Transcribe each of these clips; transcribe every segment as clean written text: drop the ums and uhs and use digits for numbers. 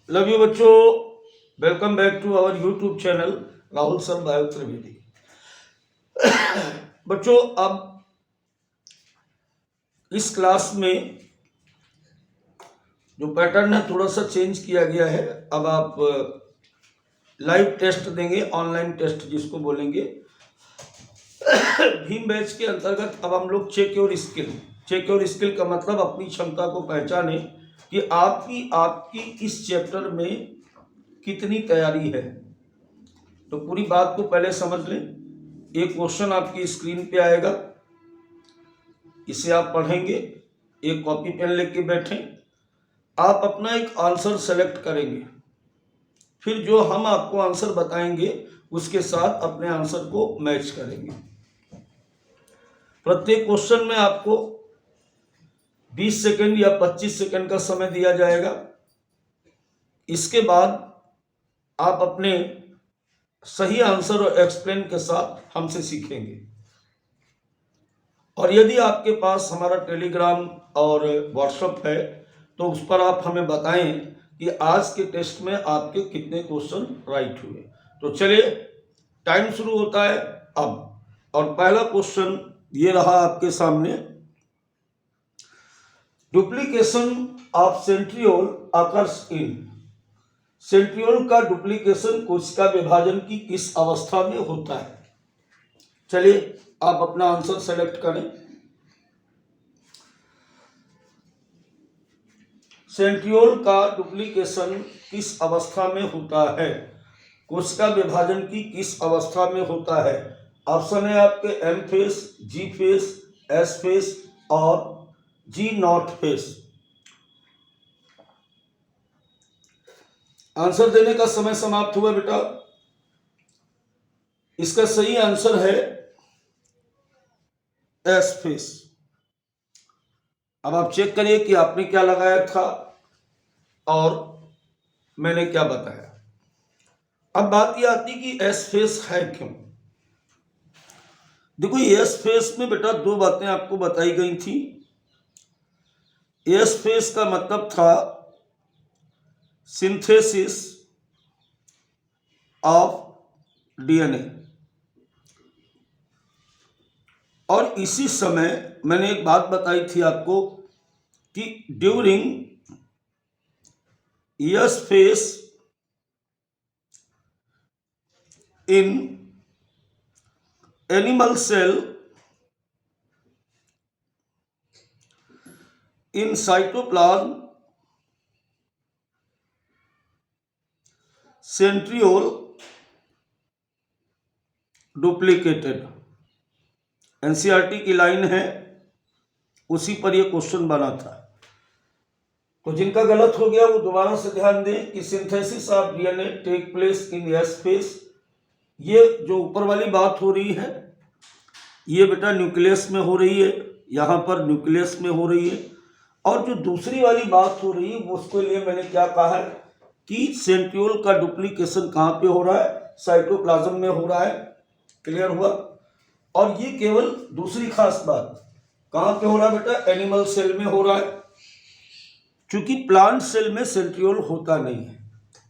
Love you बच्चों, welcome back to our YouTube channel Rahul sir bio Trivedi. बच्चों, अब इस क्लास में जो पैटर्न है थोड़ा सा चेंज किया गया है। अब आप लाइव टेस्ट देंगे, ऑनलाइन टेस्ट जिसको बोलेंगे। भीम बैच के अंतर्गत अब हम लोग चेक योर स्किल का मतलब अपनी क्षमता को पहचाने कि आपकी इस चैप्टर में कितनी तैयारी है। तो पूरी बात को पहले समझ लें। एक क्वेश्चन आपकी स्क्रीन पे आएगा, इसे आप पढ़ेंगे, एक कॉपी पेन लेके बैठें। आप अपना एक आंसर सेलेक्ट करेंगे, फिर जो हम आपको आंसर बताएंगे उसके साथ अपने आंसर को मैच करेंगे। प्रत्येक क्वेश्चन में आपको 20 सेकंड या 25 सेकंड का समय दिया जाएगा। इसके बाद आप अपने सही आंसर और एक्सप्लेन के साथ हमसे सीखेंगे। और यदि आपके पास हमारा टेलीग्राम और व्हाट्सएप है तो उस पर आप हमें बताएं कि आज के टेस्ट में आपके कितने क्वेश्चन राइट हुए। तो चलिए, टाइम शुरू होता है अब। और पहला क्वेश्चन ये रहा आपके सामने। Duplication of centriole occurs in. Centriole का डुप्लीकेशन कोशिका विभाजन की किस अवस्था में होता है? चलिए, आप अपना आंसर सेलेक्ट करें। सेंट्रियोल का डुप्लीकेशन किस अवस्था में होता है? कोशिका विभाजन की किस अवस्था में होता है? ऑप्शन है आपके एम फेस, जी फेस, एस फेस और जी नॉट फेस। आंसर देने का समय समाप्त हुआ बेटा। इसका सही आंसर है एस फेस। अब आप चेक करिए कि आपने क्या लगाया था और मैंने क्या बताया। अब बात यह आती कि एस फेस है क्यों। देखो, एस फेस में बेटा दो बातें आपको बताई गई थी। एस फेस का मतलब था सिंथेसिस ऑफ डीएनए, और इसी समय मैंने एक बात बताई थी आपको कि during S phase in animal cell in cytoplasm, centriole duplicated। NCERT की लाइन है, उसी पर यह क्वेश्चन बना था। तो जिनका गलत हो गया वो दोबारा से ध्यान दें कि synthesis of DNA take place in S phase. ये जो ऊपर वाली बात हो रही है ये बेटा न्यूक्लियस में हो रही है, यहाँ पर न्यूक्लियस में हो रही है। और जो दूसरी वाली बात हो रही है उसके लिए मैंने क्या कहा है कि सेंट्रियोल का डुप्लीकेशन कहाँ पे हो रहा है? साइटोप्लाज्म में हो रहा है। क्लियर हुआ? और ये केवल दूसरी खास बात कहाँ पे हो रहा है बेटा? एनिमल सेल में हो रहा है, क्योंकि प्लांट सेल में सेंट्रियोल होता नहीं है।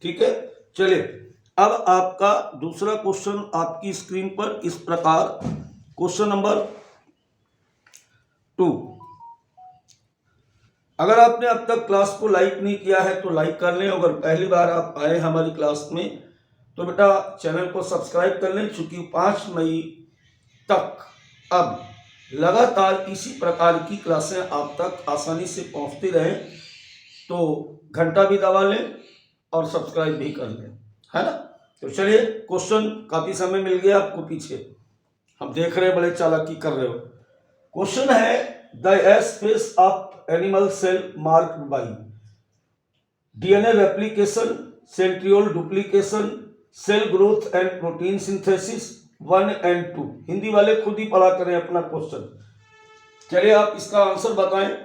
ठीक है, चलिए अब आपका दूसरा क्वेश्चन आपकी स्क्रीन पर इस प्रकार, क्वेश्चन नंबर 2। अगर आपने अब तक क्लास को लाइक नहीं किया है तो लाइक कर लें। अगर पहली बार आप आए हमारी क्लास में तो बेटा चैनल को सब्सक्राइब कर लें, क्योंकि 5 मई तक अब लगातार इसी प्रकार की क्लासें आप तक आसानी से पहुंचती रहें। तो घंटा भी दबा लें और सब्सक्राइब भी कर लें, है ना? तो चलिए, क्वेश्चन काफी समय मिल गया आपको पीछे, हम देख रहे हैं बड़े चालाकी कर रहे हो। क्वेश्चन है the S phase of animal cell marked by DNA replication, centriole duplication, cell growth and protein synthesis 1 and 2। Hindi वाले खुद ही पढ़ा करें अपना क्वेश्चन। चलिए आप इसका आंसर बताएं।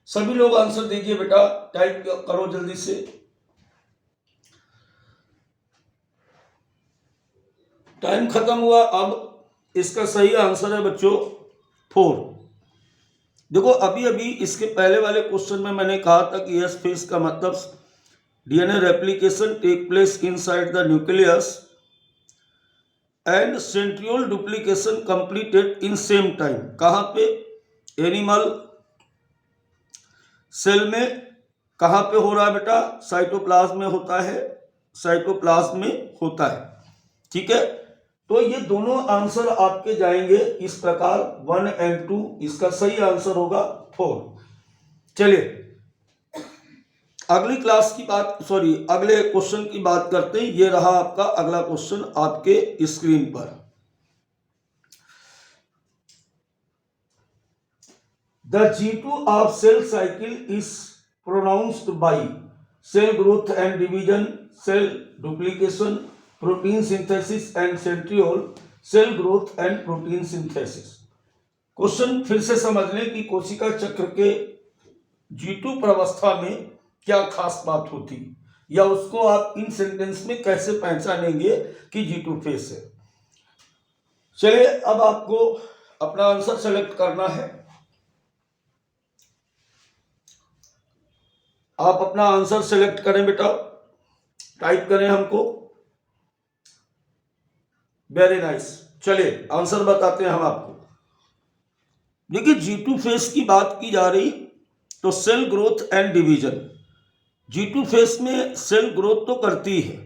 सभी लोग आंसर दीजिए बेटा, टाइप करो जल्दी से। टाइम खत्म हुआ। अब इसका सही आंसर है बच्चों 4। देखो, अभी अभी इसके पहले वाले क्वेश्चन में मैंने कहा था कि एस फेस का मतलब DNA replication take place inside the nucleus and centriole duplication completed in same time. कहाँ पे? एनिमल सेल में। कहाँ पे हो रहा है बेटा? साइटोप्लाज्म में होता है, साइटोप्लाज्म में होता है। ठीक है, तो ये दोनों आंसर आपके जाएंगे इस प्रकार 1 और 2। इसका सही आंसर होगा 4। चलिए अगली क्लास की बात, सॉरी अगले क्वेश्चन की बात करते हैं। ये रहा आपका अगला क्वेश्चन आपके स्क्रीन पर। The G2 of cell cycle is pronounced by cell growth and division, cell duplication, protein synthesis and centriole, cell growth and protein synthesis। Question फिर से समझ लें कि कोशिका चक्र के G2 प्रावस्था में क्या खास बात होती, या उसको आप इन सेंटेंस में कैसे पहचानेंगे कि G2 फेस है। चलिए अब आपको अपना आंसर सेलेक्ट करना है। आप अपना आंसर सेलेक्ट करें बेटा, टाइप करें हमको। Very nice. चलिए आंसर बताते हैं हम आपको। देखिए G2 फेस की बात की जा रही तो cell growth and division. G2 face में सेल ग्रोथ तो करती है,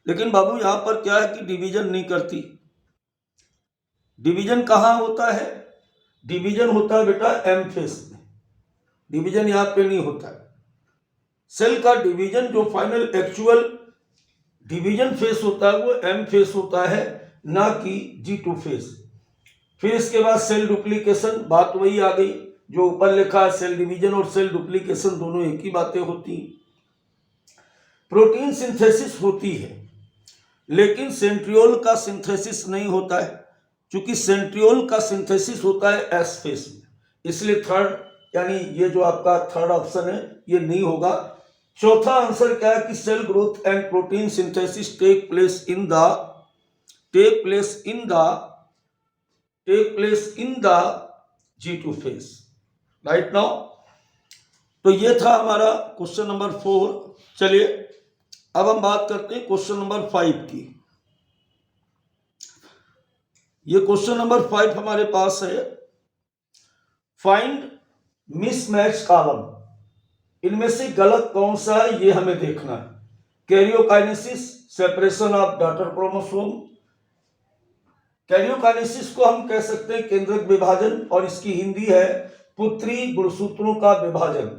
लेकिन बाबू यहां पर क्या है कि डिवीजन नहीं करती। डिवीजन कहां होता है? डिवीजन होता है बेटा एम फेस में, डिवीजन यहां पे नहीं होता है। सेल का डिवीजन जो फाइनल एक्चुअल डिवीजन फेस होता है वो एम फेस होता है, ना कि G2 फेस। फिर इसके बाद सेल डुप्लीकेशन, बात वही आ गई जो ऊपर लिखा है। सेल डिवीजन और सेल डुप्लीकेशन दोनों एक ही बातें होती। प्रोटीन सिंथेसिस होती है, लेकिन सेंट्रियोल का सिंथेसिस नहीं होता है, क्योंकि सेंट्रियोल का सिंथेसिस होता है एस फेस में। इसलिए थर्ड, यानी ये जो आपका थर्ड ऑप्शन है ये नहीं होगा। चौथा आंसर क्या है कि cell growth and protein synthesis take place in the G2 face. Right now, तो ये था हमारा क्वेश्चन नंबर 4। चलिए अब हम बात करते हैं क्वेश्चन नंबर 5 की। ये क्वेश्चन नंबर 5 हमारे पास है। Find mismatch column. इनमें से गलत कौन सा है ये हमें देखना है। Karyokinesis, separation of daughter chromosome. Karyokinesis को हम कह सकते हैं केंद्रक विभाजन, और इसकी हिंदी है पुत्री गुणसूत्रों का विभाजन।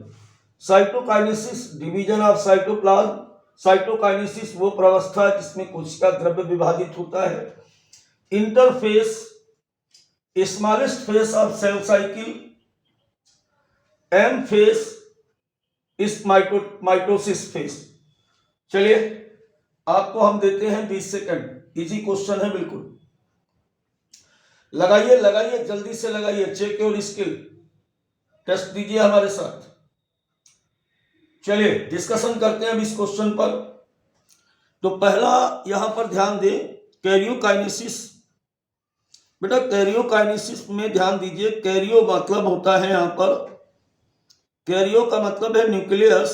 Cytokinesis, division of cytoplasm. Cytokinesis वो प्रावस्था है जिसमें कोशिका द्रव्य विभाजित होता है। Interface, smallest face of cell cycle. M face इस माइटोसिस फेस। चलिए आपको हम देते हैं 20 सेकंड। इजी क्वेश्चन है बिल्कुल। लगाइए जल्दी से लगाइए। चेक योर स्किल, टेस्ट दीजिए हमारे साथ। चलिए डिस्कशन करते हैं अब इस क्वेश्चन पर। तो पहला यहां पर ध्यान दें, कैरियोकाइनेसिस। बेटा कैरियोकाइनेसिस में ध्यान दीजिए, कैरियो मतलब होता है यहां पर, कैरियो का मतलब है न्यूक्लियस,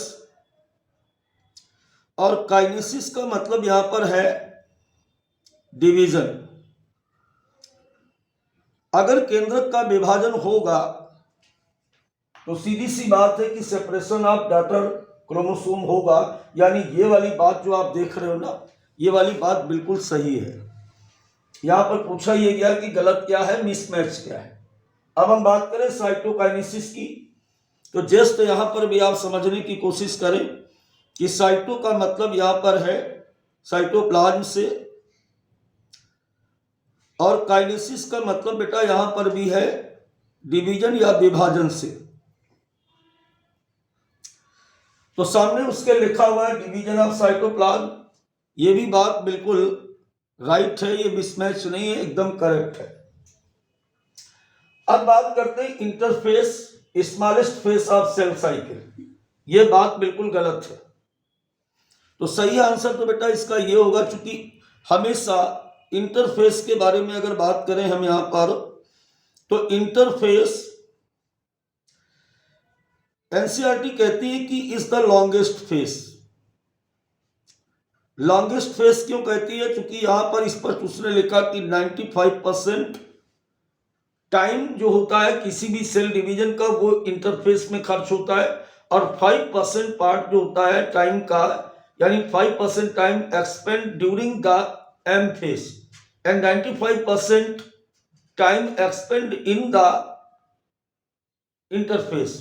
और काइनेसिस का मतलब यहां पर है डिवीजन। अगर केंद्रक का विभाजन होगा तो सीधी सी बात है कि सेपरेशन ऑफ डॉटर क्रोमोसोम होगा। यानी ये वाली बात जो आप देख रहे हो ना, ये वाली बात बिल्कुल सही है। यहां पर पूछा यह गया कि गलत क्या है, मिसमैच क्या है। अब हम बात करें साइटोकाइनेसिस की, तो जस्ट यहां पर भी आप समझने की कोशिश करें कि साइटो का मतलब यहां पर है साइटोप्लाज्म से, और काइनेसिस का मतलब बेटा यहां पर भी है डिवीजन या विभाजन से। तो सामने उसके लिखा हुआ है डिवीजन ऑफ साइटोप्लाज्म। ये भी बात बिल्कुल राइट है, ये मिसमैच नहीं है, एकदम करेक्ट है। अब बात करते हैं interface, smallest face of cell cycle. ये बात बिल्कुल गलत है। तो सही आंसर तो बेटा इसका ये होगा, चूंकि हमेशा इंटरफेस के बारे में अगर बात करें हम यहां पर, तो इंटरफेस एनसीईआरटी कहती है कि is the longest face. Longest phase क्यों कहती है? क्योंकि यहां पर स्पष्ट उसने लिखा कि 95% टाइम जो होता है किसी भी सेल डिवीजन का वो इंटरफेस में खर्च होता है, और 5% पार्ट जो होता है टाइम का, यानी 5% time expand during the M phase and 95% time expand in the interface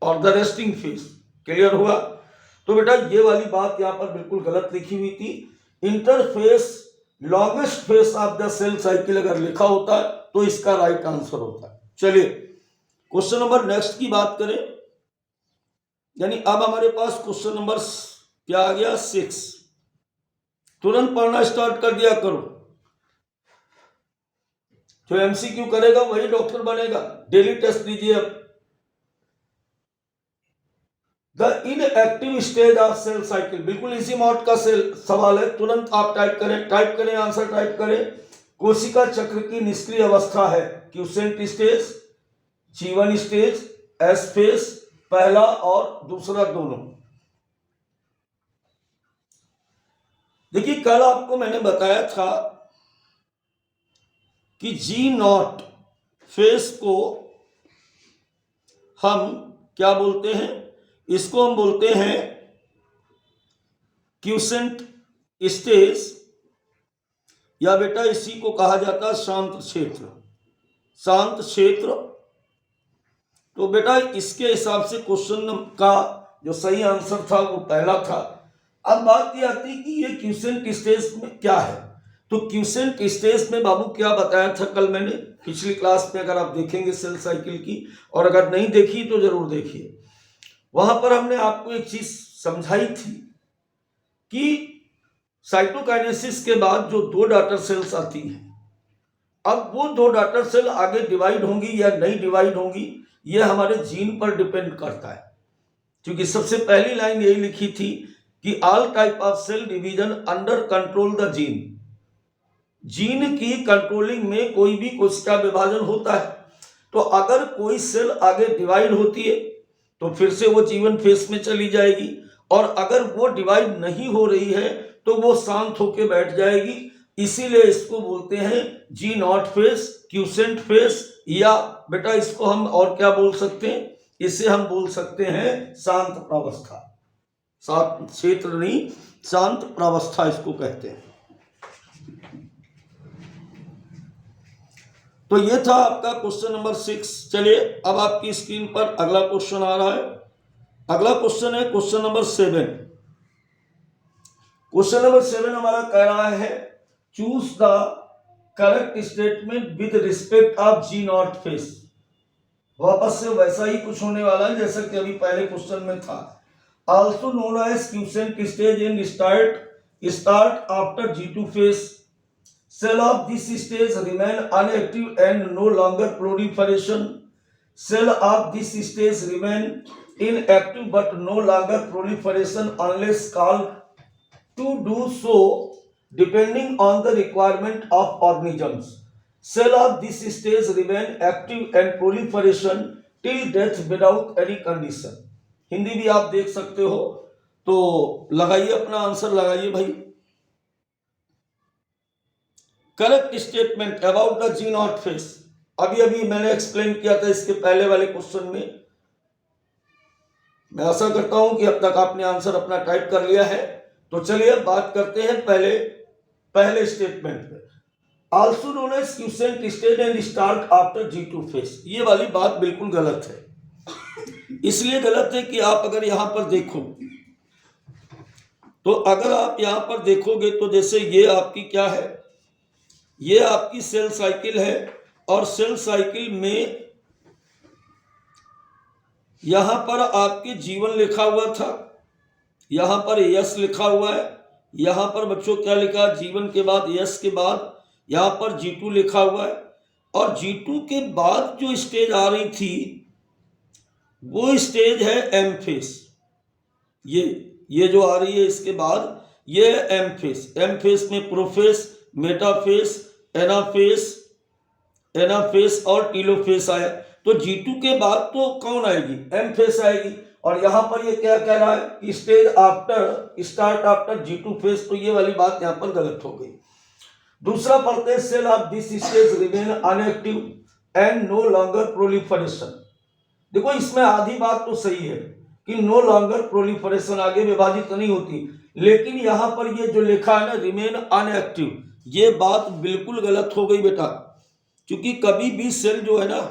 और द रेस्टिंग फेज। क्लियर हुआ? तो बेटा ये वाली बात यहां पर बिल्कुल गलत लिखी हुई थी। Interface longest phase of the cell cycle अगर लिखा होता है तो इसका राइट आंसर होता है। चलिए क्वेश्चन नंबर नेक्स्ट की बात करें, यानी अब हमारे पास क्वेश्चन नंबर क्या आ गया? 6। तुरंत पढ़ना स्टार्ट कर दिया करो। जो एमसीक्यू करेगा वही डॉक्टर बनेगा। डेली टेस्ट दीजिए अब। The inactive stage of cell cycle, बिल्कुल इसी मॉड का सेल सवाल है। तुरंत आप टाइप करें आंसर टाइप करें। कोशिका चक्र की निष्क्रिय अवस्था है क्यूसेंट स्टेज, जीवन स्टेज, एस फेज, पहला और दूसरा दोनों। देखिए कल आपको मैंने बताया था कि G0 फेज को हम क्या बोलते हैं? इसको हम बोलते हैं क्यूसेंट स्टेज, या बेटा इसी को कहा जाता है शांत क्षेत्र। शांत क्षेत्र। तो बेटा इसके हिसाब से क्वेश्चन का जो सही आंसर था वो पहला था। अब बात ये आती है कि ये क्यूसेंट स्टेज में क्या है। तो क्यूसेंट स्टेज में बाबू क्या बताया था कल मैंने पिछली क्लास में, अगर आप देखेंगे सेल साइकिल की, और अगर नहीं देखी तो जरूर देखिए। वहां पर हमने आपको एक चीज समझाई थी कि साइटोकाइनेसिस के बाद जो 2 डॉटर सेल्स आती हैं, अब वो 2 डॉटर सेल आगे डिवाइड होंगी या नहीं डिवाइड होंगी, ये हमारे जीन पर डिपेंड करता है। क्योंकि सबसे पहली लाइन यही लिखी थी कि all type of cell division under control the gene. Gene की कंट्रोलिंग में कोई भी कोशिका विभाजन होता है। तो अगर कोई सेल आगे डिवाइड होती है तो फिर से वो जीवन फेज में चली जाएगी, और अगर वो डिवाइड नहीं हो रही है तो वो शांत होकर बैठ जाएगी। इसीलिए इसको बोलते हैं G0 फेज, क्यूसेंट फेज, या बेटा इसको हम और क्या बोल सकते हैं? इसे हम बोल सकते हैं शांत प्रावस्था। शांत क्षेत्र नहीं, शांत प्रावस्था इसको कहते हैं। तो ये था आपका क्वेश्चन नंबर 6। चलिए अब आपकी स्क्रीन पर अगला क्वेश्चन आ रहा है। अगला क्वेश्चन है क्वेश्चन नंबर 7। क्वेश्चन नंबर 7 हमारा कह रहा है choose the correct statement with respect of G0 phase. वापस से वैसा ही कुछ होने वाला है जैसा कि अभी पहले क्वेश्चन में था। Also known as quotient stage in start after G2 phase. Cell of this stage remain inactive and no longer proliferation. Cell of this stage remain inactive but no longer proliferation unless called to do so depending on the requirement of organisms. Cell of this stage remain active and proliferation till death without any condition. Hindi भी आप देख सकते हो, तो लगाइए अपना answer लगाइए भाई। Correct statement about the G0 phase. अभी मैंने एक्सप्लेन किया था इसके पहले वाले क्वेश्चन में। मैं आशा करता हूं कि अब तक आपने आंसर अपना टाइप कर लिया है। तो चलिए बात करते हैं पहले स्टेटमेंट पे। Also known as quotient stage and start after G2 phase. ये वाली बात बिल्कुल गलत है। इसलिए गलत है कि आप अगर यहां पर देखो, तो अगर आप यहां पर देखोगे तो जैसे ये आपकी क्या है, ये आपकी सेल साइकिल है, और सेल साइकिल में यहां पर आपके जीवन लिखा हुआ था, यहां पर यस लिखा हुआ है, यहां पर बच्चों क्या लिखा, जीवन के बाद यस के बाद यहां पर G2 लिखा हुआ है, और G2 के बाद जो स्टेज आ रही थी वो स्टेज है एम फेज। ये जो आ रही है इसके बाद ये एम फेज। एम फेज में प्रोफेज, मेटाफेज, एनाफेज और टीलोफेज आया। तो G2 के बाद तो कौन आएगी? एम फेज आएगी। और यहां पर ये क्या कह रहा है कि स्टार्ट आफ्टर G2 फेज, तो ये वाली बात यहां पर गलत हो गई। दूसरा पढ़ते हैं, cell of this stage remain unactive and no longer proliferation. देखो इसमें आधी बात तो सही है कि नो लॉन्गर प्रोलिफरेशन, आगे विभाजित नहीं होती, लेकिन यहां पर ये जो लिखा है ना रिमेन अनएक्टिव, ये बात बिल्कुल गलत हो गई बेटा, क्योंकि कभी भी सेल जो है ना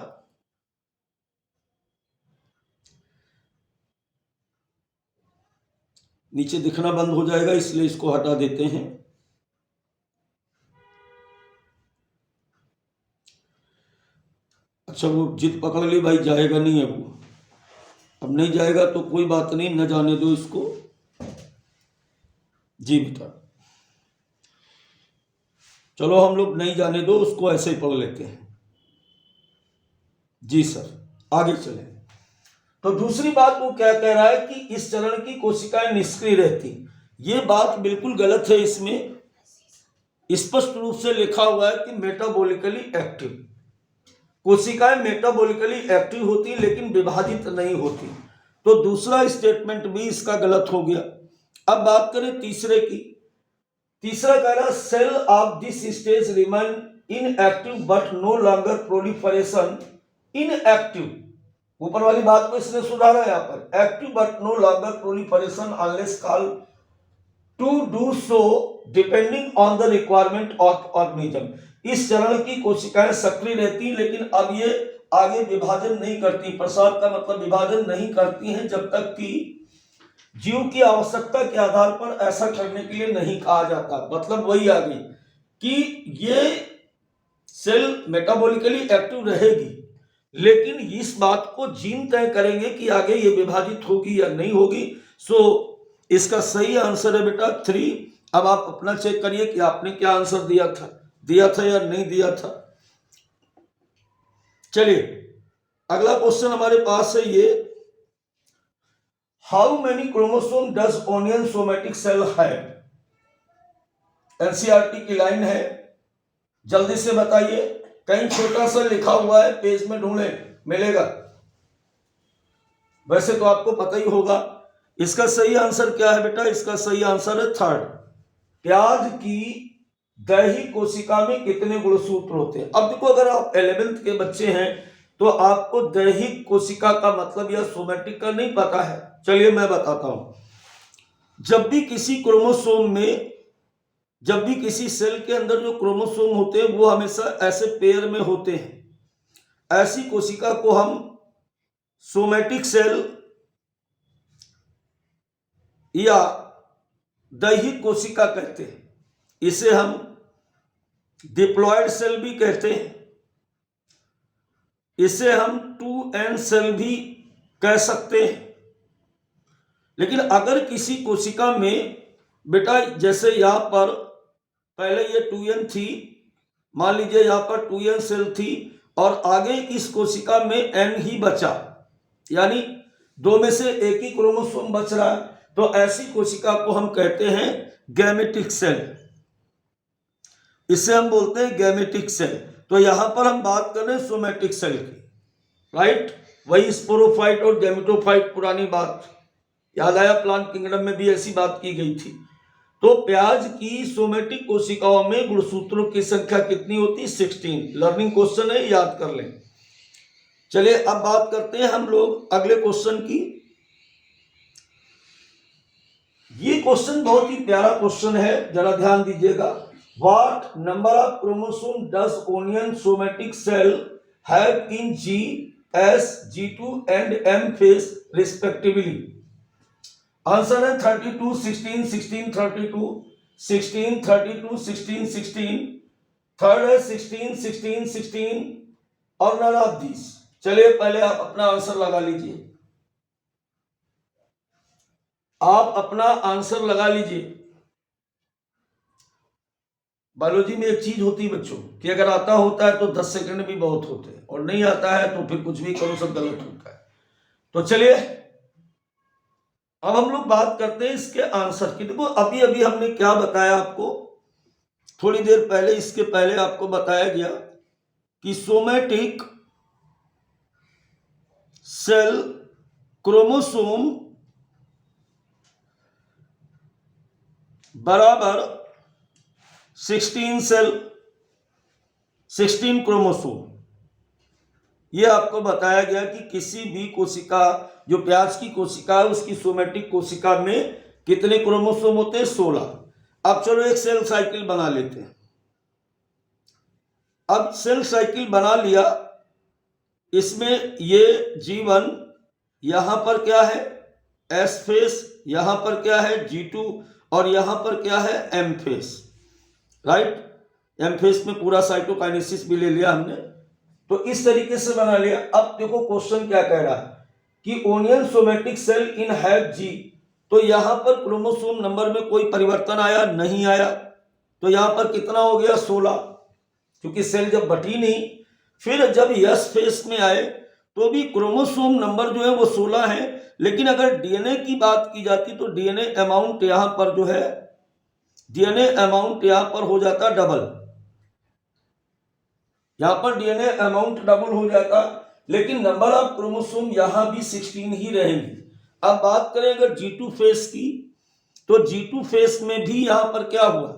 नीचे दिखना बंद हो जाएगा, इसलिए इसको हटा देते हैं। अच्छा वो जिद पकड़ ली भाई, जाएगा नहीं है वो, अब नहीं जाएगा तो कोई बात नहीं, न जाने दो इसको। जी बेटा चलो हम लोग नहीं जाने दो उसको, ऐसे ही पढ़ लेते हैं। जी सर आगे चले। तो दूसरी बात वो क्या कह रहा है कि इस चरण की कोशिकाएं निष्क्रिय रहती, ये बात बिल्कुल गलत है। इसमें स्पष्ट रूप से लिखा हुआ है कि मेटाबॉलिकली एक्टिव, कोशिकाएं मेटाबॉलिकली एक्टिव होती लेकिन विभाजित नहीं होती, तो दूसरा स्टेटमेंट भी इसका गलत हो गया। अब बात करें तीसरे की। तीसरा कह रहा cell of this stage remain inactive but no longer proliferation inactive, ऊपर वाली बात को इसने सुधारा यहां पर, active but no longer proliferation unless call to do so depending on the requirement of organism. इस चरण की कोशिकाएं सक्रिय रहती लेकिन अब ये आगे विभाजन नहीं करती, प्रसार का मतलब विभाजन नहीं करती हैं जब तक कि जीव की आवश्यकता के आधार पर ऐसा करने के लिए नहीं कहा जाता। मतलब वही आ गई कि ये सेल मेटाबॉलिकली एक्टिव रहेगी लेकिन इस बात को जीन तय करेंगे कि आगे ये विभाजित होगी या नहीं होगी। सो इसका सही आंसर है बेटा 3। अब आप अपना चेक करिए कि आपने क्या आंसर दिया था या नहीं दिया था। चलिए अगला क्वेश्चन हमारे पास है ये, how many chromosome does onion somatic cell have. NCERT की लाइन है, जल्दी से बताइए, कहीं छोटा सा लिखा हुआ है, पेज में ढूंढे मिलेगा, वैसे तो आपको पता ही होगा। इसका सही आंसर क्या है बेटा, इसका सही आंसर है 3rd। प्याज की दही कोशिका में कितने गुणसूत्र होते हैं। अब देखो अगर आप 11th के बच्चे हैं तो आपको दैहिक कोशिका का मतलब या सोमेटिक का नहीं पता है। चलिए मैं बताता हूं। जब भी किसी क्रोमोसोम में, जब भी किसी सेल के अंदर जो क्रोमोसोम होते हैं वो हमेशा ऐसे पेयर में होते हैं। ऐसी कोशिका को हम सोमेटिक सेल या दैहिक कोशिका कहते हैं। इसे हम डिप्लॉयड सेल भी कहते हैं, इसे हम 2n सेल भी कह सकते हैं। लेकिन अगर किसी कोशिका में बेटा जैसे यहां पर पहले ये 2n थी, मान लीजिए यहां पर 2n सेल थी और आगे इस कोशिका में n ही बचा, यानी 2 में से एक ही क्रोमोसोम बच रहा है, तो ऐसी कोशिका को हम कहते हैं गैमेटिक सेल। इसे हम बोलते हैं गैमेटिक सेल। तो यहां पर हम बात कर रहे हैं सोमेटिक सेल की, राइट। वही स्पोरोफाइट और गैमेटोफाइट, पुरानी बात याद आया, प्लांट किंगडम में भी ऐसी बात की गई थी। तो प्याज की सोमेटिक कोशिकाओं में गुणसूत्रों की संख्या कितनी होती है, 16। लर्निंग क्वेश्चन है, याद कर लें। चलिए अब बात करते हैं हम लोग अगले क्वेश्चन की। ये क्वेश्चन बहुत ही प्यारा क्वेश्चन है, जरा ध्यान दीजिएगा। What number of chromosome does onion somatic cell have in G, S, G2 and M phase respectively. Answer है 32, 16, 16, 32, 16, 32, 16, 16। थर्ड है 16, 16, 16 और नन ऑफ दिस। चलिए पहले आप अपना आंसर लगा लीजिए, आप अपना आंसर लगा लीजिए। बायोलॉजी में एक चीज होती है बच्चों कि अगर आता होता है तो 10 सेकंड भी बहुत होते हैं, और नहीं आता है तो फिर कुछ भी करो सब गलत होता है। तो चलिए अब हम लोग बात करते हैं इसके आंसर की। देखो अभी अभी हमने क्या बताया आपको, थोड़ी देर पहले, इसके पहले आपको बताया गया कि सोमेटिक सेल क्रोमोसोम बराबर 16 सेल, 16 क्रोमोसोम। ये आपको बताया गया कि किसी भी कोशिका, जो प्याज की कोशिका है उसकी सोमेटिक कोशिका में कितने क्रोमोसोम होते हैं? 16। अब चलो एक सेल साइकिल बना लेते हैं। अब सेल साइकिल बना लिया, इसमें ये G1, यहां पर क्या है? S फेस, यहां पर क्या है? G2, और यहां पर क्या है? M face, right. M face में पूरा साइटोकाइनेसिस भी ले लिया हमने। तो इस तरीके से बना लिया। अब देखो क्वेश्चन क्या कह रहा है कि onion somatic cell in have G, तो यहां पर क्रोमोसोम नंबर में कोई परिवर्तन आया? नहीं आया। तो यहां पर कितना हो गया? 16, क्योंकि सेल जब बटी नहीं। फिर जब यस फेस में आए तो भी क्रोमोसोम नंबर जो है वो 16 है, लेकिन अगर डीएनए की बात की जाती तो डीएनए अमाउंट यहां पर जो है, डीएनए अमाउंट यहां पर हो जाता डबल, यहां पर डीएनए अमाउंट डबल हो जाता, लेकिन नंबर ऑफ क्रोमोसोम यहां भी 16 ही रहेंगे। अब बात करें अगर G2 फेस की, तो G2 फेस में भी यहां पर क्या हुआ?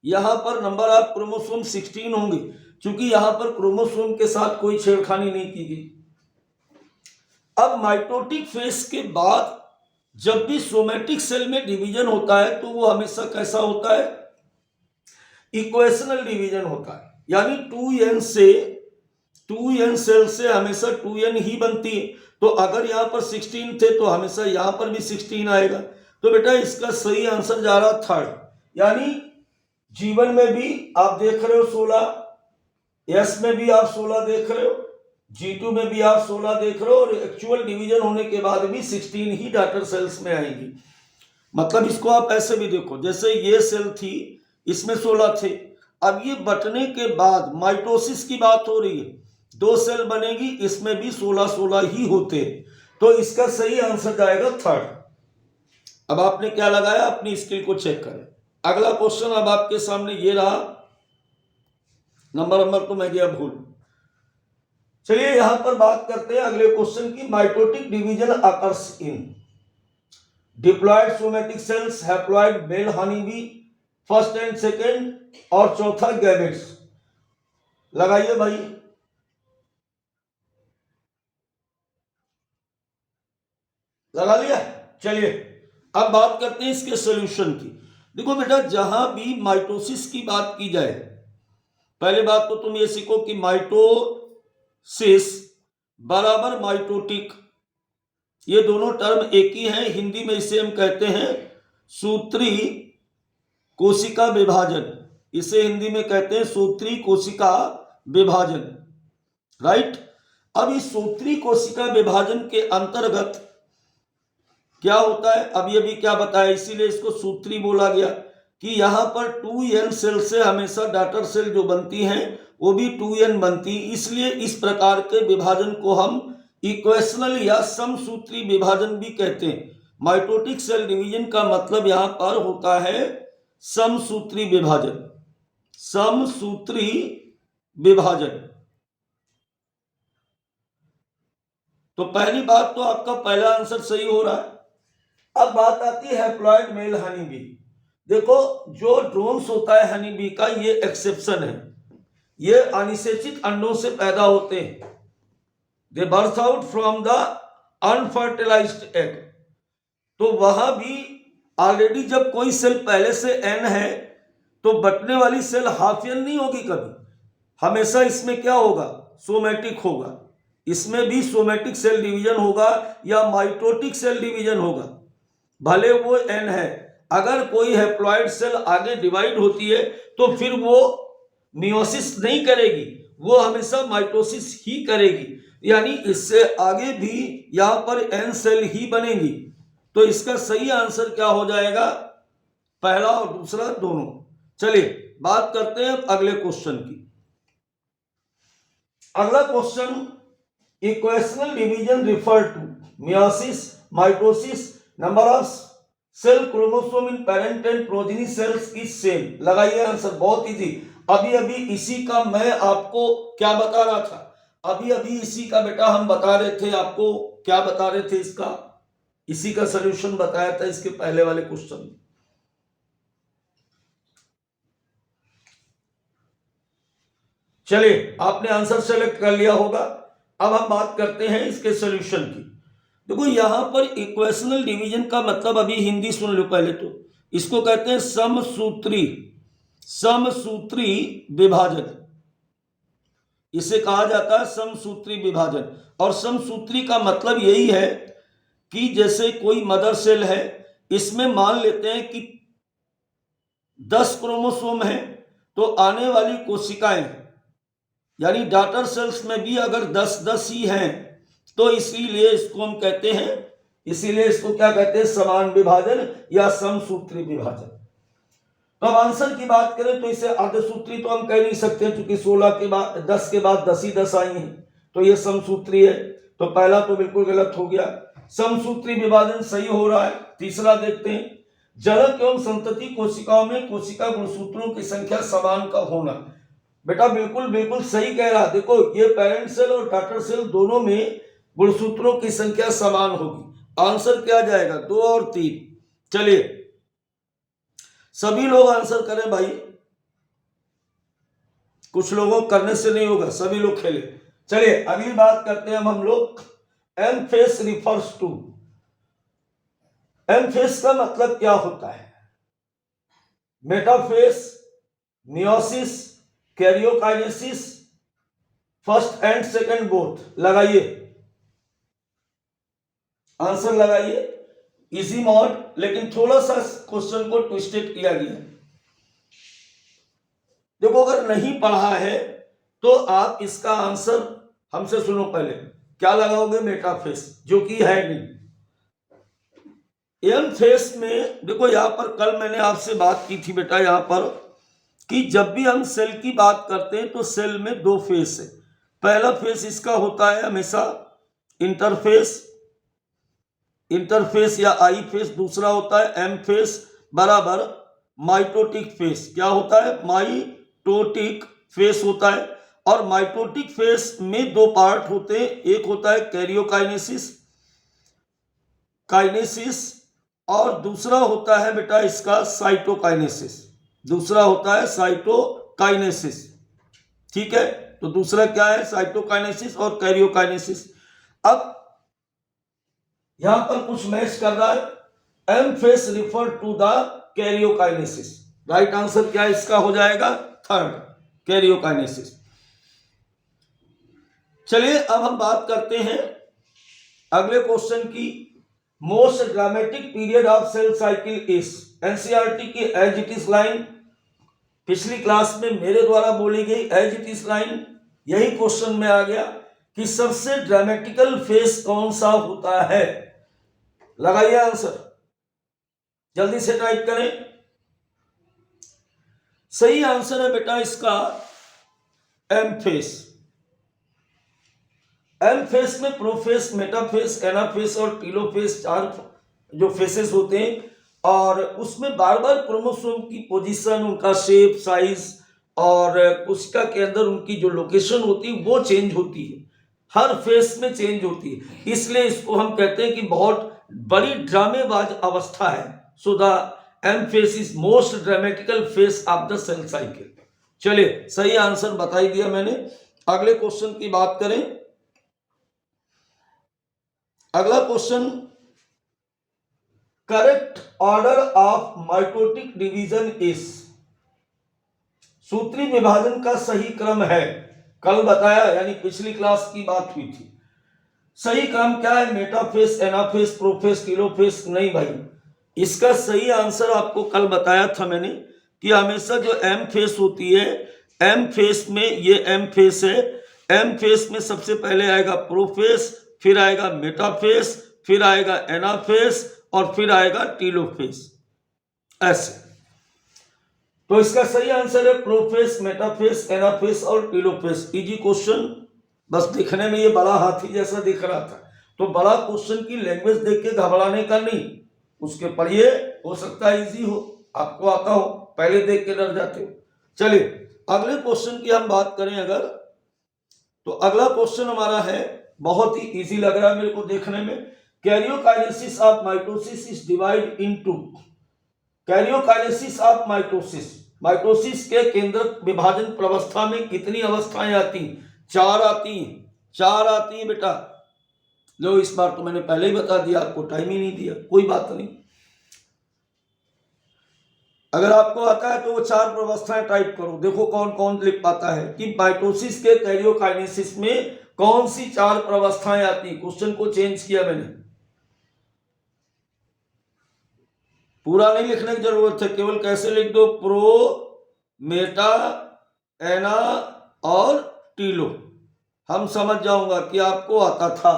यहां पर नंबर ऑफ क्रोमोसोम 16 होंगे, क्योंकि यहां पर क्रोमोसोम के साथ कोई छेड़खानी नहीं की गई। अब माइटोटिक फेस के बाद जब भी सोमेटिक सेल में डिवीजन होता है तो वो हमेशा कैसा होता है? इक्वेशनल डिवीजन होता है, यानी 2n से 2n सेल से हमेशा 2n ही बनती है। तो अगर यहां पर 16 थे तो हमेशा यहां पर भी 16 आएगा। तो बेटा इसका सही आंसर जा रहा थर्ड, यानी G1 में भी आप देख रहे हो 16, S में भी आप 16 देख रहे हो, G2 में भी आप 16 देख रहे हो, और एक्चुअल डिवीजन होने के बाद भी 16 ही डॉटर सेल्स में आएंगी। मतलब इसको आप ऐसे भी देखो, जैसे ये सेल थी, इसमें 16 थे, अब ये बटने के बाद माइटोसिस की बात हो रही है, 2 सेल बनेगी, इसमें भी 16 ही होते हैं। तो इसका सही आंसर जाएगा थर्ड। अब आपने क्या लगाया? अपनी स्किल को चेक करें। अगला क्वेश्चन अब आपके सामने ये रहा, नंबर तो मैं गया भूल। चलिए यहां पर बात करते हैं अगले क्वेश्चन की। Mitotic division occurs in diploid somatic cells, haploid mail honey bee, first and second, और चौथा गैमेट्स। लगाइए भाई। लगा लिया? चलिए अब बात करते हैं इसके सॉल्यूशन की। देखो बेटा, जहां भी माइटोसिस की बात की जाए, पहले बात तो तुम ये सीखो कि माइटोसिस बराबर माइटोटिक, ये दोनों टर्म एक ही हैं। हिंदी में इसे हम कहते हैं सूत्री कोशिका विभाजन, इसे हिंदी में कहते हैं सूत्री कोशिका विभाजन, राइट। अब इस सूत्री कोशिका विभाजन के अंतर्गत क्या होता है, अब ये भी क्या बताया, इसीलिए इसको सूत्री बोला गया कि यहां पर 2n सेल से हमेशा डॉटर सेल जो बनती हैं वो भी 2n बनती, इसलिए इस प्रकार के विभाजन को हम इक्वेशनल या समसूत्री विभाजन भी कहते हैं। माइटोटिक सेल डिवीजन का मतलब यहां पर होता है समसूत्री विभाजन, समसूत्री विभाजन। तो पहली बात तो आपका पहला आंसर सही हो रहा है। अब बात आती है हैप्लॉयड मेल हनी बी। देखो जो ड्रोन्स होता है हनी बी का, ये एक्सेप्शन है, ये अनिषेचित अंडों से पैदा होते हैं। They birth out from the unfertilised egg. तो वहां भी ऑलरेडी जब कोई सेल पहले से एन है तो बटने वाली सेल हाफियन नहीं होगी कभी, हमेशा इसमें क्या होगा? सोमेटिक होगा। इसमें भी सोमेटिक सेल डिवीजन होगा या माइटोटिक सेल डिवीजन होगा, भले वो एन है। अगर कोई हैप्लॉयड सेल आगे डिवाइड होती है तो फिर वो मियोसिस नहीं करेगी, वो हमेशा माइटोसिस ही करेगी, यानी इससे आगे भी यहां पर एन सेल ही बनेगी। तो इसका सही आंसर क्या हो जाएगा? पहला और दूसरा दोनों। चलिए बात करते हैं अगले क्वेश्चन की। अगला question, equational division refer to meiosis, mitosis, number of cell chromosome in parent and progeny sales is same. लगाइए आंसर, बहुत इजी। अभी इसी का मैं आपको क्या बता रहा था, अभी अभी इसी का बेटा हम बता रहे थे आपको, क्या बता रहे थे, इसका इसी का सॉल्यूशन बताया था इसके पहले वाले क्वेश्चन में। चलिए, आपने आंसर सेलेक्ट कर लिया होगा। अब हम बात करते हैं इसके सॉल्यूशन की। देखो यहां पर इक्वेशनल डिवीजन का मतलब अभी हिंदी सुन लो पहले तो। इसको कहते हैं समसूत्री, समसूत्री विभाजन, इसे कहा जाता है समसूत्री विभाजन। और समसूत्री का मतलब यही है कि जैसे कोई मदर सेल है, इसमें मान लेते हैं कि 10 क्रोमोसोम है, तो आने वाली कोशिकाएं यानी डॉटर सेल्स में भी अगर 10-10 ही हैं, तो इसीलिए इसको हम कहते हैं, इसीलिए इसको क्या कहते हैं, समान विभाजन या समसूत्री विभाजन। तो अब आंसर की बात करें तो इसे अर्धसूत्री तो हम कह नहीं सकते, क्योंकि 16 के बाद 10 के बाद 10 ही 10 आई हैं, तो ये समसूत्री है। तो पहला तो बिल्कुल गलत हो गया, समसूत्री विभाजन सही हो रहा है। तीसरा देखते हैं, जनक एवं संतति कोशिकाओं में कोशिका गुणसूत्रों की संख्या समान का होना। बेटा बिल्कुल बिल्कुल सही कह रहा। देखो ये पेरेंट सेल और डॉटर सेल दोनों में गुणसूत्रों की संख्या समान होगी। आंसर क्या जाएगा, 2 और 3। चलिए सभी लोग आंसर करें भाई, कुछ लोगों करने से नहीं होगा, सभी लोग खेले। चलिए अगली बात करते हैं हम लोग, M face refers to. M face का मतलब क्या होता है, metaphase, meiosis, karyokinesis, first and second both. लगाइए आंसर लगाइए, इजी मॉड, लेकिन थोड़ा सा क्वेश्चन को ट्विस्टेड किया गया है। देखो अगर नहीं पढ़ा है तो आप इसका आंसर हमसे सुनो पहले, क्या लगाओगे, मेटाफेस, जो कि है नहीं। एम फेस में देखो यहां पर कल मैंने आपसे बात की थी बेटा, यहां पर कि जब भी हम सेल की बात करते हैं तो सेल में 2 फेस है। पहला फेस इसका होता है हमेशा इंटरफेस, इंटरफेस या आई फेस। दूसरा होता है एम फेस बराबर माइटोटिक फेस। क्या होता है, माइटोटिक फेस होता है। और माइटोटिक फेस में 2 पार्ट होते हैं, एक होता है कैरियोकाइनेसिस, काइनेसिस, और दूसरा होता है बेटा इसका साइटोकाइनेसिस। दूसरा होता है साइटोकाइनेसिस, ठीक है। तो दूसरा क्या है, साइटोकाइनेसिस और कैरियोकाइनेसिस। अब यहां पर कुछ मैच कर रहा है, M face refer to the karyokinesis. Right answer क्या इसका हो जाएगा, थर्ड, कैरियोकाइनेसिस। चलिए अब हम बात करते हैं अगले क्वेश्चन की, most dramatic period of cell cycle is. NCERT की एज इट इज लाइन, पिछली क्लास में मेरे द्वारा बोली गई एज इट इज लाइन, यही क्वेश्चन में आ गया कि सबसे ड्रामेटिकल फेस कौन सा होता है। लगाइए आंसर, जल्दी से टाइप करें। सही आंसर है बेटा इसका एम फेस। एम फेस में प्रोफेस, मेटाफेस, एनाफेस और टीलोफेस 4 जो फेसेस होते हैं, और उसमें बार बार क्रोमोसोम की पोजीशन, उनका शेप, साइज और कोशिका के अंदर उनकी जो लोकेशन होती है वो चेंज होती है, हर फेस में चेंज होती है। इसलिए इसको हम कहते हैं कि बहुत बड़ी ड्रामेबाज अवस्था है। So the M face is most dramatical face of the cell cycle. चलिए सही आंसर बता ही दिया मैंने। अगले क्वेश्चन की बात करें, अगला question, correct order of mitotic division is. सूत्री विभाजन का सही क्रम है, कल बताया यानी पिछली क्लास की बात हुई थी। सही क्रम क्या है, मेटाफेस, एनाफेस, प्रोफेस, टीलोफेस? नहीं भाई, इसका सही आंसर आपको कल बताया था मैंने कि हमेशा जो एम फेस होती है, एम फेस में ये एम फेस है, एम फेस में सबसे पहले आएगा प्रोफेस, फिर आएगा मेटाफेस, फिर आएगा एनाफेस और फिर आएगा टीलोफेस, ऐसे। तो इसका सही आंसर है प्रोफेस, मेटाफेस, एनाफेस और टीलोफेस। इजी क्वेश्चन, बस दिखने में ये बड़ा हाथी जैसा दिख रहा था, तो बड़ा क्वेश्चन की लैंग्वेज देख के घबराने का नहीं, उसके पढ़िए, हो सकता है इजी हो, आपको आता हो, पहले देख के डर जाते हो। चलिए अगले क्वेश्चन की हम बात करें, अगर तो अगला क्वेश्चन हमारा है, बहुत ही इजी लग रहा है मेरे को देखने में। Karyokinesis of mitosis is divide into, karyokinesis of mitosis, mitosis के केंद्रक विभाजन प्रवस्था में कितनी अवस्थाएं आती? 4 आती हैं, 4 आती हैं बेटा। लो इस बार तो मैंने पहले ही बता दिया, आपको टाइम ही नहीं दिया, कोई बात नहीं। अगर आपको आता है तो वो 4 प्रवस्थाएं टाइप करो, देखो कौन कौन लिख पाता है कि माइटोसिस के कैरियोकाइनेसिस में कौन सी 4 प्रवस्थाएं आती। क्वेश्चन को चेंज किया मैंने, पूरा नहीं लिखने की जरूरत है, केवल कैसे लिख दो, प्रो, मेटा, एना और टीलो। हम समझ जाऊंगा कि आपको आता था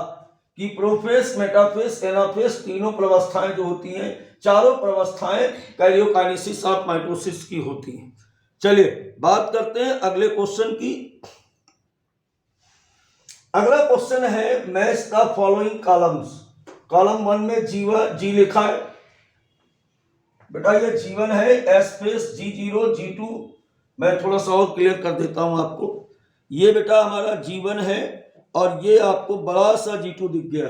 कि प्रोफेस, मेटाफेस, एनाफेस तीनों प्रवस्थाएं जो होती हैं, चारों प्रवस्थाएं कैरियोकाइनेसिस ऑफ माइटोसिस की होती हैं। चलिए बात करते हैं अगले क्वेश्चन की। अगला क्वेश्चन है, match the following columns. Column 1 में जी लिखा है बेटा, ये G1 है, S फेस G0 G2, मैं थोड़ा सा और क्लियर कर देता हूं आपको। ये बेटा हमारा G1 है और ये आपको बड़ा सा G2 दिख गया,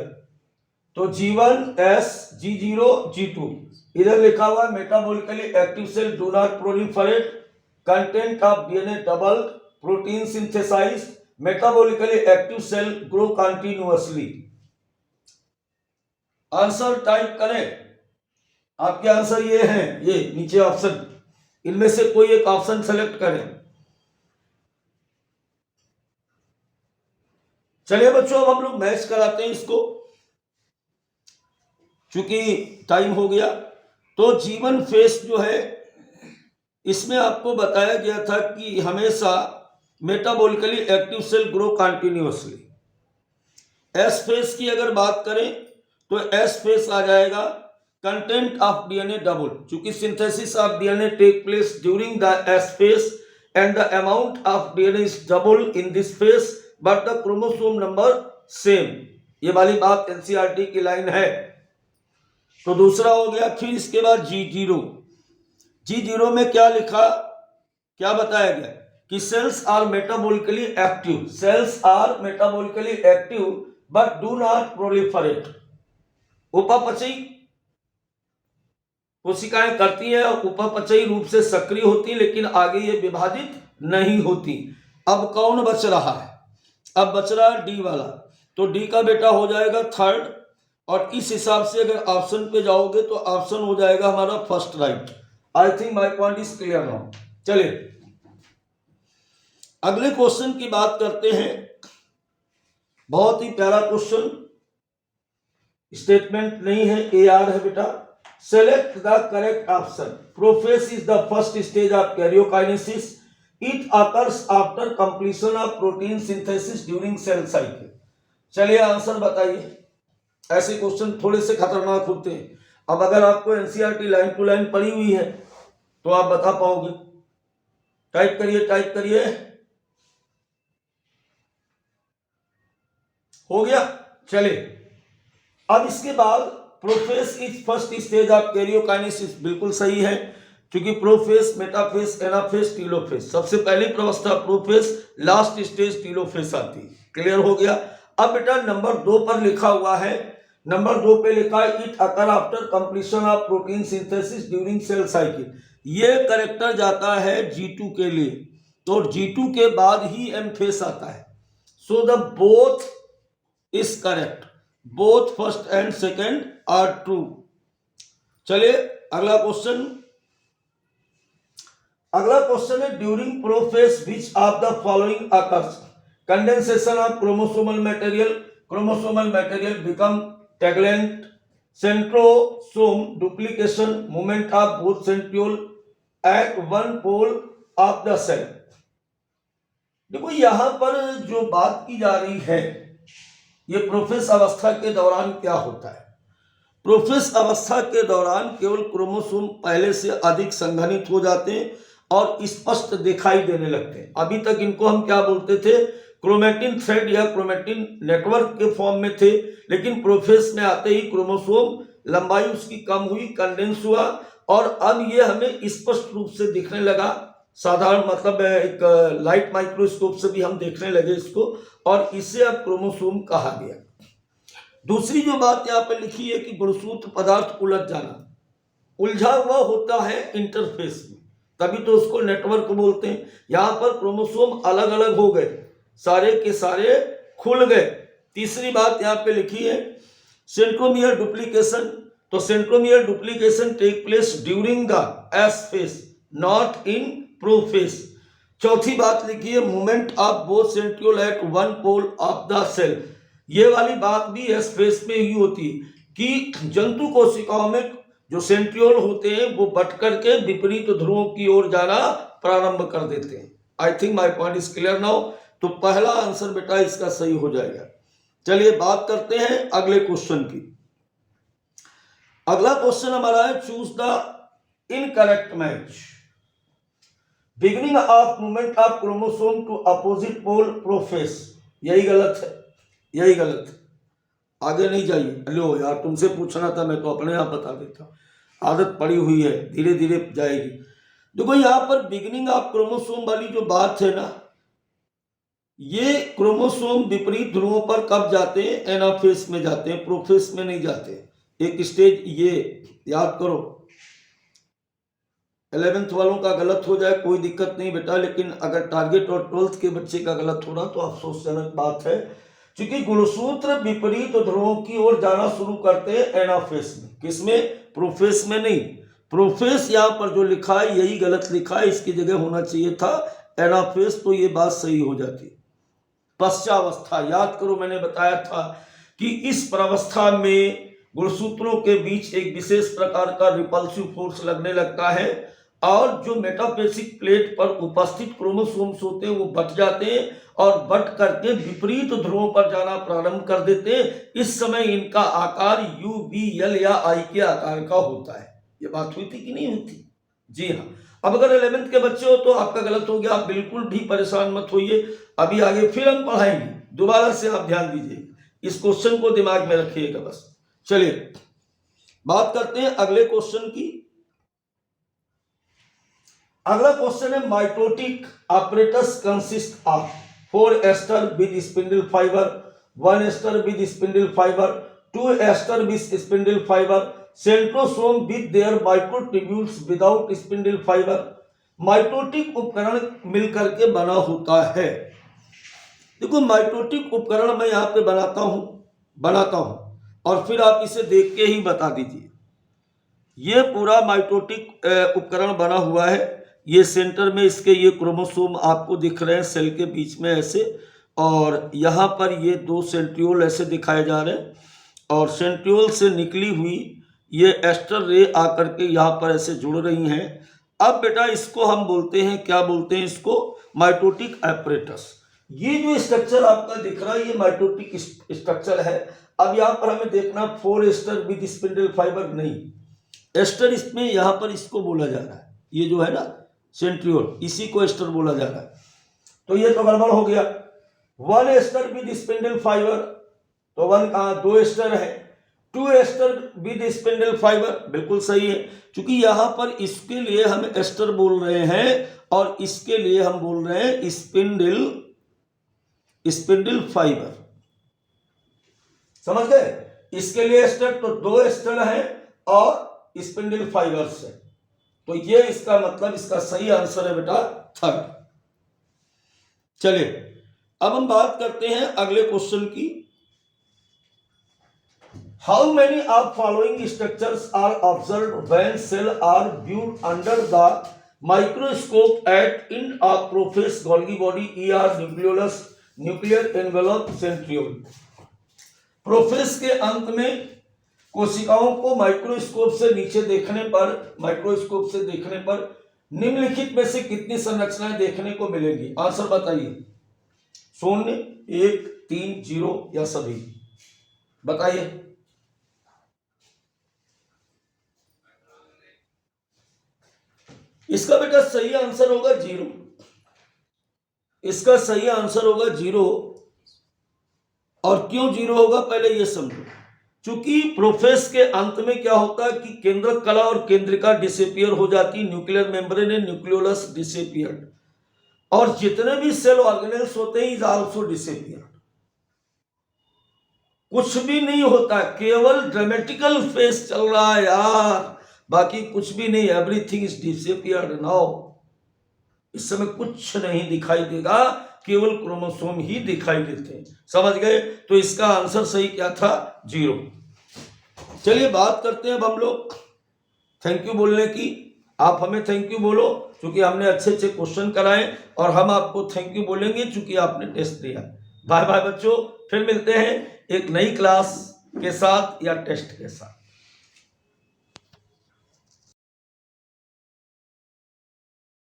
तो G1 S G0 G2। इधर लिखा हुआ metabolically active cell do not proliferate, content of DNA double, protein synthesise, metabolically active cell grow continuously. Answer type करें, आपके आंसर ये हैं, ये नीचे ऑप्शन, इनमें से कोई एक ऑप्शन सेलेक्ट करें। चलिए बच्चों अब हम लोग मैच कराते हैं इसको, चूंकि टाइम हो गया। तो G1 फेस जो है, इसमें आपको बताया गया था कि हमेशा metabolically active cell grow continuously. S face की अगर बात करें तो S फेस आ जाएगा कंटेंट ऑफ डीएनए डबल, चूंकि synthesis of DNA take place during the S face and the amount of DNA is double in this face but the chromosome number same. ये वाली बात एनसीईआरटी की line है। तो दूसरा हो गया। फिर इसके बाद G0 में क्या लिखा, क्या बताया गया कि cells are metabolically active, cells are metabolically active but do not proliferate. उपापचयी कोशिकाएं करती है और उपापचयी रूप से सक्रिय होती, लेकिन आगे ये विभाजित नहीं होती। अब कौन बच रहा है? अब बच रहा है डी वाला, तो डी का बेटा हो जाएगा 3rd, और इस हिसाब से अगर ऑप्शन पे जाओगे तो ऑप्शन हो जाएगा हमारा first right. I think my point is clear now. चलिए अगले क्वेश्चन की बात करते हैं। बहुत ही प्यारा क्वेश्चन, स्टेटमेंट नहीं है, AR है बेटा। Select the correct option. Profess is the first stage of karyokinesis, it occurs after completion of protein synthesis during cell cycle. चलिए आंसर बताइए। ऐसे क्वेश्चन थोड़े से खतरनाक होते हैं। अब अगर आपको एनसीईआरटी लाइन टू लाइन पढ़ी हुई है तो आप बता पाओगे। टाइप करिए, टाइप करिए। हो गया। चलिए अब इसके बाद profess is first stage of karyokinesis, बिल्कुल सही है, क्योंकि प्रोफेस, मेटाफेस, एनाफेस, टीलोफेस, सबसे पहली प्रवस्था प्रोफेस, लास्ट स्टेज टीलोफेस आती है। क्लियर हो गया। अब बेटा नंबर 2 पर लिखा हुआ है, नंबर 2 पे लिखा है it occur after completion of protein synthesis during cell cycle. ये करेक्टर जाता है G2 के लिए, तो G2 के बाद ही M फेस आता है। So the both is correct, both first and second are true. चलिए अगला क्वेश्चन। अगला क्वेश्चन है during prophase which of the following occurs? Condensation of chromosomal material become tangled, centrosome duplication, movement of both centriole at one pole of the cell. देखो यहां पर जो बात की जा रही है, ये प्रोफेस अवस्था के दौरान क्या होता है? प्रोफेस अवस्था के दौरान केवल क्रोमोसोम पहले से अधिक संघनित हो जाते हैं और स्पष्ट दिखाई देने लगते हैं। अभी तक इनको हम क्या बोलते थे? क्रोमेटिन थ्रेड या क्रोमेटिन नेटवर्क के फॉर्म में थे, लेकिन प्रोफेस में आते ही क्रोमोसोम लंबाई उसकी कम हुई, कंडेंस हुआ, और अब ये हमें स्पष्ट रूप से दिखने लगा साधारण मतलब एक लाइट माइक्रोस्कोप से भी हम देखने लगे इसको, और इसे अब क्रोमोसोम कहा गया। दूसरी जो बात यहाँ पे लिखी है कि गुणसूत्र पदार्थ उलझ जाना, उलझा हुआ होता है इंटरफेस में, तभी तो उसको नेटवर्क बोलते हैं। यहाँ पर क्रोमोसोम अलग अलग हो गए, सारे के सारे खुल गए। तीसरी बात यहाँ पे लिखी है सेंट्रोमियर डुप्लीकेशन, तो centromere duplication take place during the S phase, not in prophase. चौथी बात लिखी है movement of both centriole at one pole of the cell, ये वाली बात भी एस फेज में ही होती है कि जंतु कोशिकाओं में जो सेंट्रियोल होते हैं वो बट करके विपरीत ध्रुवों की ओर जाना प्रारंभ कर देते हैं। I think my point is clear now. तो पहला आंसर बेटा इसका सही हो जाएगा। चलिए बात करते हैं अगले क्वेश्चन की। अगला क्वेश्चन हमारा है choose the incorrect match, beginning of movement of chromosome to opposite pole profess. यही गलत है, यही गलत है, आगे नहीं जाइए। लो यार तुमसे पूछना था, मैं तो अपने आप बता देता, आदत पड़ी हुई है, धीरे धीरे जाएगी। देखो यहाँ पर बिगिनिंग ऑफ क्रोमोसोम वाली जो बात है ना, ये क्रोमोसोम विपरीत ध्रुवों पर कब जाते हैं? एनाफेस में जाते हैं, प्रोफेस में नहीं जाते। एक स्टेज ये याद करो, 11th वालों का गलत हो जाए कोई दिक्कत नहीं बेटा, लेकिन अगर टारगेट और 12th के बच्चे का गलत हो रहा तो अफसोसजनक बात है, क्योंकि गुणसूत्र विपरीत ध्रुवों की ओर जाना शुरू करते हैं एनाफेस में। किसमें? प्रोफेस में नहीं। प्रोफेस यहाँ पर जो लिखा है यही गलत लिखा है, इसकी जगह होना चाहिए था एनाफेस, तो ये बात सही हो जाती। पश्चावस्था याद करो, मैंने बताया था कि इस प्रावस्था में गुणसूत्रों के बीच एक विशेष प्रकार का रिपल्सिव फोर्स लगने लगता है और जो मेटाफेसिक प्लेट पर उपस्थित क्रोमोसोम्स होते हैं वो बट जाते हैं और बट करके विपरीत ध्रुवों पर जाना प्रारंभ कर देते हैं। इस समय इनका आकार यू, बी, एल या आई के आकार का होता है। ये बात हुई थी कि नहीं हुई थी? जी हाँ। अब अगर 11th के बच्चे हो तो आपका गलत हो गया, आप बिल्कुल भी परेशान मत होइए, अभी आगे फिर हम पढ़ाएंगे, दोबारा से आप ध्यान दीजिए, इस क्वेश्चन को दिमाग में रखिएगा बस। चलिए बात करते हैं अगले क्वेश्चन की। अगला क्वेश्चन है mitotic apparatus consist of 4 ester with spindle fibre, 1 ester with spindle fibre, 2 ester with spindle fibre, centrosome with their microtubules without spindle fibre. Mitotic उपकरण मिलकर के बना होता है। देखो माइटोटिक उपकरण मैं यहाँ पे बनाता हूं और फिर आप इसे देख के ही बता दीजिए। ये पूरा माइटोटिक उपकरण बना हुआ है, ये सेंटर में इसके ये क्रोमोसोम आपको दिख रहे हैं सेल के बीच में ऐसे, और यहाँ पर ये 2 सेंट्रियोल ऐसे दिखाए जा रहे हैं और सेंट्रियोल से निकली हुई ये एस्टर रे आकर के यहाँ पर ऐसे जुड़ रही हैं। अब बेटा इसको हम बोलते हैं, क्या बोलते हैं इसको? Mitotic apparatus. ये जो स्ट्रक्चर आपका दिख रहा है ये माइटोटिक स्ट्रक्चर है। अब यहाँ पर हमें देखना 4 एस्टर विद स्पिंडल फाइबर नहीं, एस्टर इसमें यहाँ पर इसको बोला जा रहा है, ये जो है ना सेंट्रियोल, इसी को एस्टर बोला जा रहा है। तो ये तो गड़बड़ हो गया। 1 एस्टर विद स्पिंडल फाइबर, तो 1 कहाँ? 2 एस्टर है। 2 एस्टर विद स्पिंडल फाइबर, बिल्कुल सही है, क्योंकि यहाँ पर इसके लिए हम एस्टर बोल रहे हैं और इसके लिए हम बोल रहे हैं स्पिंडल फाइबर। समझ गए? इसके लिए एस्टर, तो 2 एस्टर है और स्पिंडल फाइबर्स है, तो ये इसका मतलब इसका सही आंसर है बेटा 3rd। चलिए अब हम बात करते हैं अगले क्वेश्चन की। How many of following structures are observed when cell are viewed under the microscope eight end of profess Golgi body ER nucleolus nuclear envelope centriole. Profess के अंत में कोशिकाओं को माइक्रोस्कोप से देखने पर निम्नलिखित में से कितनी संरचनाएं देखने को मिलेंगी? आंसर बताइए। 0, 1, 3, 0 या सभी? बताइए। इसका बेटा सही आंसर होगा 0। इसका सही आंसर होगा 0। और क्यों 0 होगा पहले ये समझो। चूंकि प्रोफेस के अंत में क्या होता है कि केंद्रक कला और केंद्रिका डिसेपियर हो जाती, न्यूक्लियर मेम्ब्रेन एंड न्यूक्लियोलस डिसेपियर्ड, और जितने भी सेल ऑर्गेनेल्स होते हैं इज आल्सो डिसेपियर्ड। कुछ भी नहीं होता, केवल ड्रामेटिकल फेस चल रहा है यार, बाकी कुछ भी नहीं, एवरीथिंग इज डिसेपियर्ड नाउ। इस समय कुछ नहीं दिखाई देगा, केवल क्रोमोसोम ही दिखाई देते हैं। समझ गए? तो इसका आंसर सही क्या था? 0। चलिए बात करते हैं अब हम लोग थैंक यू बोलने की। आप हमें थैंक यू बोलो क्योंकि हमने अच्छे अच्छे क्वेश्चन कराए, और हम आपको थैंक यू बोलेंगे क्योंकि आपने टेस्ट दिया। बाय बाय बच्चों, फिर मिलते हैं एक नई क्लास के साथ या टेस्ट के साथ।